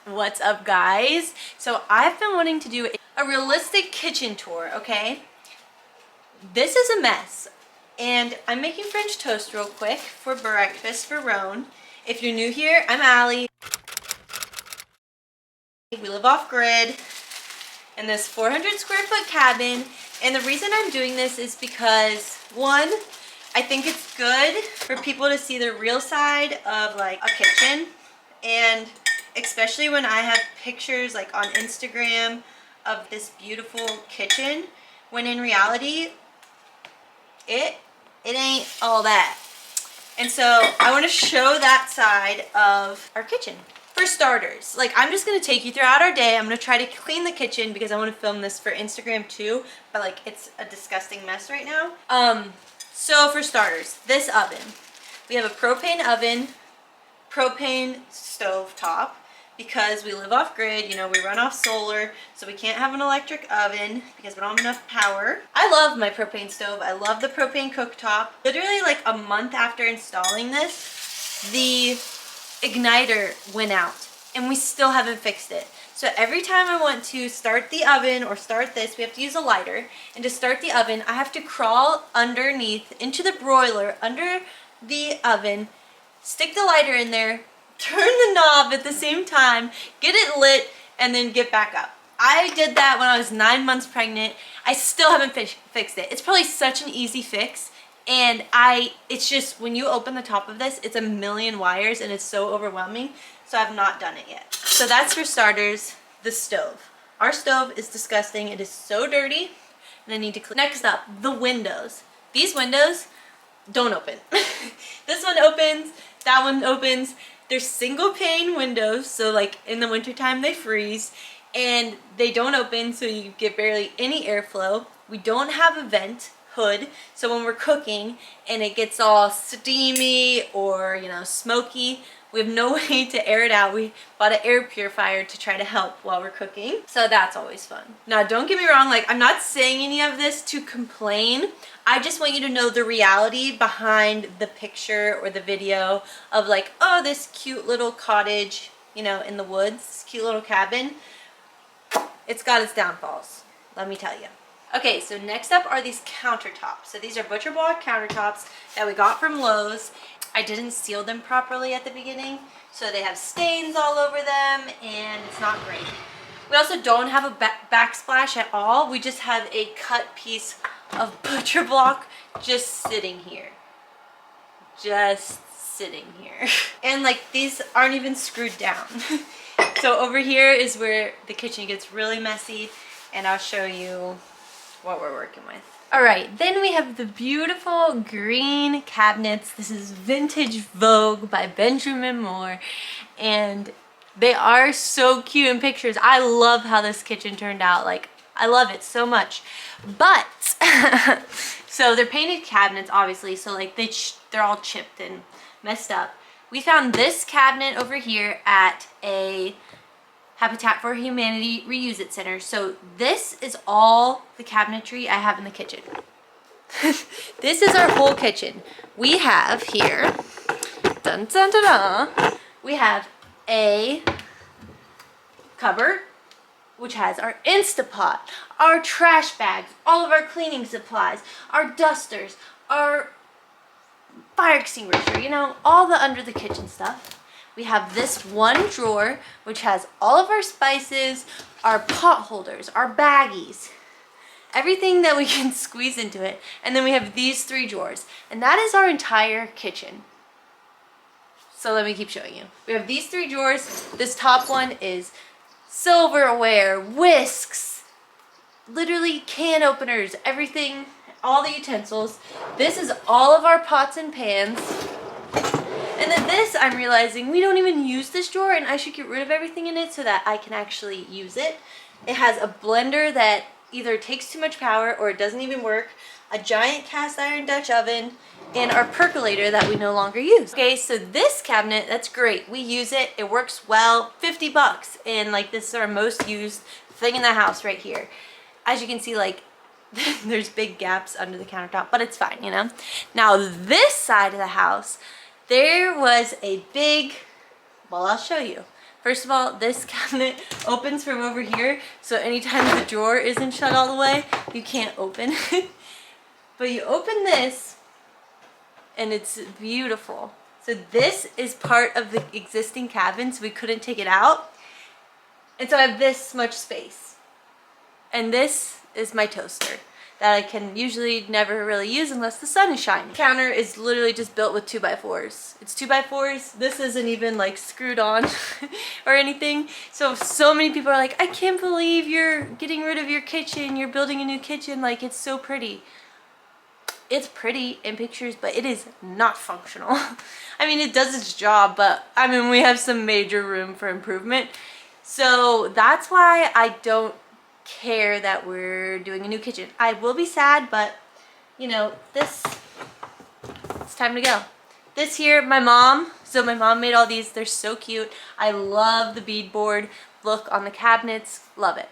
What's up, guys? So I've been wanting to do a realistic kitchen tour, okay? This is a mess, and I'm making French toast real quick for breakfast for Roan. If you're new here, I'm Allie. We live off grid in this 400 square foot cabin, and the reason I'm doing this is because, one, I think it's good for people to see the real side of like a kitchen, and especially when I have pictures like on Instagram of this beautiful kitchen, when in reality it ain't all that. And so I want to show that side of our kitchen. For starters, like, I'm just going to take you throughout our day. I'm going to try to clean the kitchen because I want to film this for Instagram too, but like it's a disgusting mess right now. So for starters, this oven. We have a propane oven, propane stove top, because we live off grid, you know, we run off solar, so we can't have an electric oven because we don't have enough power. I love my propane stove. I love the propane cooktop. Literally like a month after installing this, the igniter went out and we still haven't fixed it. So every time I want to start the oven or start this, we have to use a lighter. And to start the oven, I have to crawl underneath into the broiler under the oven, stick the lighter in there, turn the knob at the same time, get it lit, and then get back up. I did that when I was 9 months pregnant. I still haven't fixed it. It's probably such an easy fix, and it's just when you open the top of this, it's a million wires and it's so overwhelming, so I've not done it yet. So that's for starters, the stove. Our stove is disgusting. It is so dirty, and I need to clean. Next up, the windows. These windows don't open. This one opens, that one opens. They're single pane windows, so like in the wintertime they freeze, and they don't open, so you get barely any airflow. We don't have a vent hood, so when we're cooking and it gets all steamy or, you know, smoky, we have no way to air it out. We bought an air purifier to try to help while we're cooking, so that's always fun. Now, don't get me wrong, like, I'm not saying any of this to complain. I just want you to know the reality behind the picture or the video of like, oh, this cute little cottage, you know, in the woods, this cute little cabin. It's got its downfalls, let me tell you. Okay, so next up are these countertops. So these are butcher block countertops that we got from Lowe's. I didn't seal them properly at the beginning, so they have stains all over them and it's not great. We also don't have a backsplash at all. We just have a cut piece of butcher block just sitting here. Just sitting here. And like, these aren't even screwed down. So over here is where the kitchen gets really messy, and I'll show you what we're working with. Alright, then we have the beautiful green cabinets. This is Vintage Vogue by Benjamin Moore, and they are so cute in pictures. I love how this kitchen turned out. Like, I love it so much. But so they're painted cabinets, obviously, so like they're all chipped and messed up. We found this cabinet over here at a Habitat for Humanity Reuse It Center. So this is all the cabinetry I have in the kitchen. This is our whole kitchen. We have here, dun dun dun dun, we have a cupboard which has our Instapot, our trash bags, all of our cleaning supplies, our dusters, our fire extinguisher, you know, all the under the kitchen stuff. We have this one drawer which has all of our spices, our pot holders, our baggies, everything that we can squeeze into it. And then we have these 3 drawers, and that is our entire kitchen. So let me keep showing you. We have these 3 drawers. This top one is silverware, whisks, literally can openers, everything, all the utensils. This is all of our pots and pans. And then this, I'm realizing we don't even use this drawer, and I should get rid of everything in it so that I can actually use it. It has a blender that either takes too much power or it doesn't even work, a giant cast iron Dutch oven, and our percolator that we no longer use. Okay, so this cabinet, that's great. We use it, it works well, 50 bucks. And like, this is our most used thing in the house right here. As you can see, like, there's big gaps under the countertop, but it's fine, you know? Now this side of the house, there was a big, well, I'll show you. First of all, this cabinet opens from over here, so anytime the drawer isn't shut all the way, you can't open it. But you open this, and it's beautiful. So this is part of the existing cabin, so we couldn't take it out. And so I have this much space. And this is my toaster that I can usually never really use unless the sun is shining. The counter is literally just built with 2x4s. It's 2x4s. This isn't even like screwed on or anything. So many people are like, I can't believe you're getting rid of your kitchen. You're building a new kitchen. Like, it's so pretty. It's pretty in pictures, but it is not functional. I mean, it does its job, but I mean, we have some major room for improvement. So that's why I don't care that we're doing a new kitchen. I will be sad, but you know, it's time to go. This here, my mom made all these. They're so cute. I love the beadboard look on the cabinets. Love it.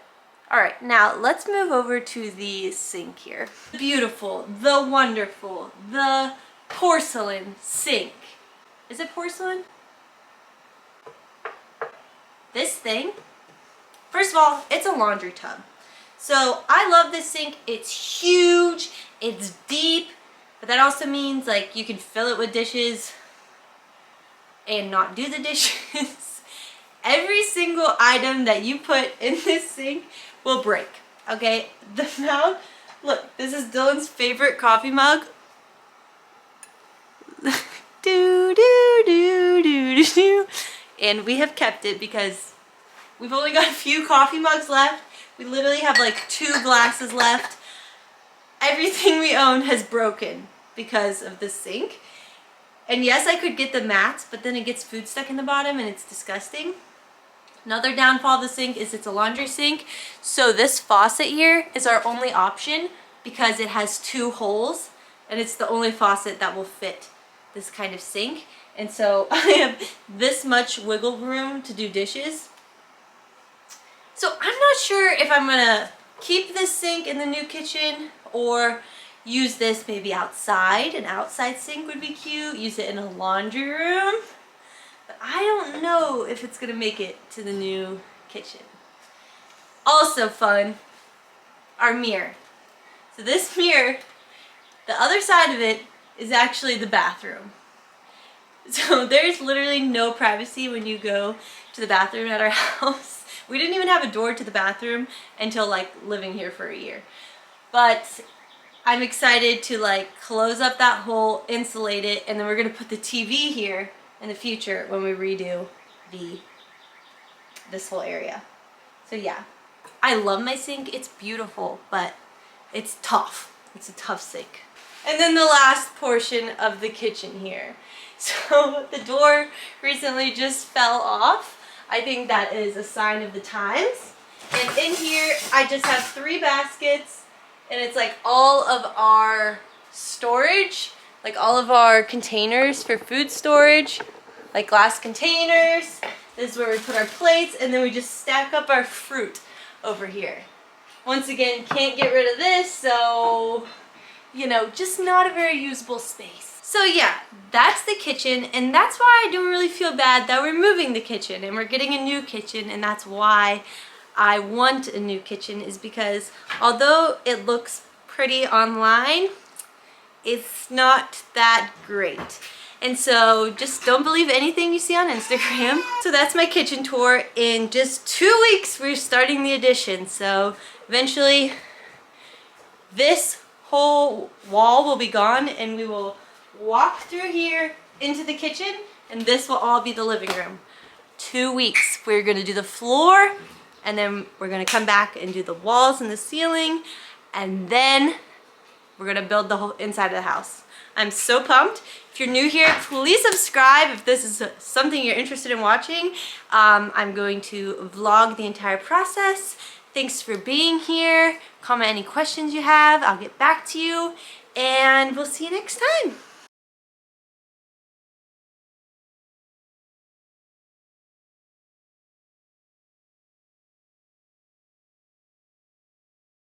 All right, now let's move over to the sink here. The beautiful, the wonderful, the porcelain sink. Is it porcelain? This thing, first of all, it's a laundry tub. So I love this sink. It's huge, it's deep, but that also means like you can fill it with dishes and not do the dishes. Every single item that you put in this sink will break, okay? The mount, look, this is Dylan's favorite coffee mug. do, do, do, do, do, do. And we have kept it because we've only got a few coffee mugs left. We literally have like 2 glasses left. Everything we own has broken because of this sink. And yes, I could get the mats, but then it gets food stuck in the bottom and it's disgusting. Another downfall of the sink is it's a laundry sink. So this faucet here is our only option because it has 2 holes and it's the only faucet that will fit this kind of sink. And so I have this much wiggle room to do dishes. So I'm not sure if I'm gonna keep this sink in the new kitchen or use this maybe outside. An outside sink would be cute. Use it in a laundry room. But I don't know if it's gonna make it to the new kitchen. Also fun, our mirror. So this mirror, the other side of it is actually the bathroom. So there's literally no privacy when you go to the bathroom at our house. We didn't even have a door to the bathroom until like living here for a year. But I'm excited to like close up that hole, insulate it, and then we're gonna put the TV here in the future when we redo this whole area. So yeah, I love my sink. It's beautiful, but it's tough. It's a tough sink. And then the last portion of the kitchen here. So the door recently just fell off. I think that is a sign of the times. And in here, I just have 3 baskets, and it's like all of our storage, like all of our containers for food storage, like glass containers. This is where we put our plates, and then we just stack up our fruit over here. Once again, can't get rid of this, so, you know, just not a very usable space. So yeah, that's the kitchen, and that's why I don't really feel bad that we're moving the kitchen and we're getting a new kitchen, and that's why I want a new kitchen, is because although it looks pretty online, it's not that great. And so just don't believe anything you see on Instagram. So that's my kitchen tour. In just 2 weeks, we're starting the addition. So eventually this whole wall will be gone and we will walk through here into the kitchen, and this will all be the living room. 2 weeks. We're gonna do the floor, and then we're gonna come back and do the walls and the ceiling, and then we're gonna build the whole inside of the house. I'm so pumped. If you're new here, please subscribe if this is something you're interested in watching. I'm going to vlog the entire process. Thanks for being here. Comment any questions you have. I'll get back to you, and we'll see you next time.